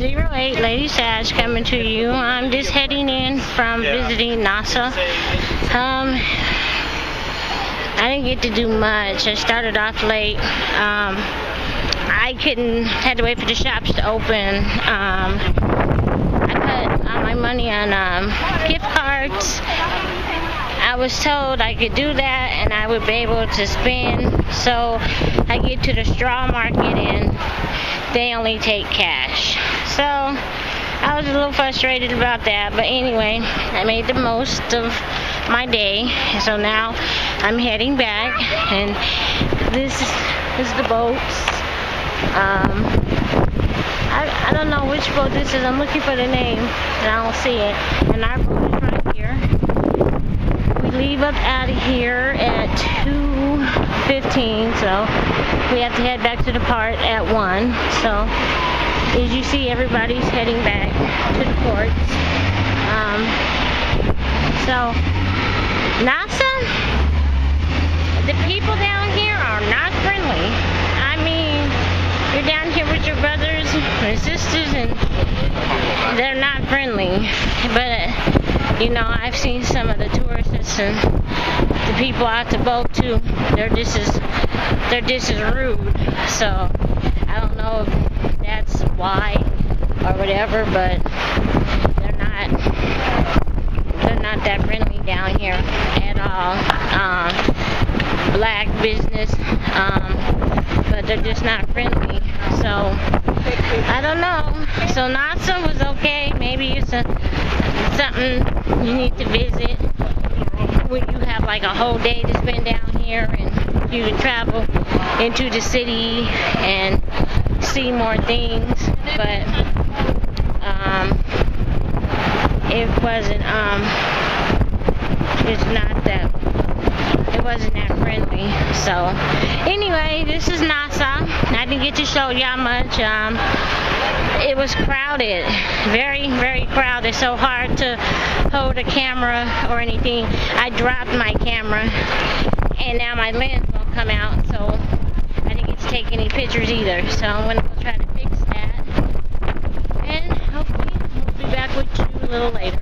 08 Lady Sash coming to you. I'm just heading in from visiting NASA. I didn't get to do much. I started off late. I had to wait for the shops to open. I put all my money on gift cards. I was told I could do that and I would be able to spend. So I get to the straw market and they only take cash. So I was a little frustrated about that, but anyway, I made the most of my day. So now I'm heading back, and this is the boats. I don't know which boat this is. I'm looking for the name and I don't see it. And our boat is right here. We leave up out of here at 2:15, so we have to head back to the port at 1. So as you see, everybody's heading back to the ports. So NASA, the people down here are not friendly. I mean, you're down here with your brothers and sisters and they're not friendly. But I've seen some of the tourists and the people out the boat too. They're just as rude. So I don't know if that's why or whatever, but they're not that friendly down here at all. Black business, but they're just not friendly. So I don't know. So NASA was okay. Maybe it's something you need to visit when you have like a whole day to spend down here and you can travel into the city and see more things. But it wasn't that friendly. So anyway, this is NASA. I didn't get to show y'all much. It was crowded, very, very crowded. So hard to hold a camera or anything. I dropped my camera and now my lens won't come out, so I didn't get to take any pictures either. So I'm gonna go try to fix that, and hopefully we'll be back with you a little later.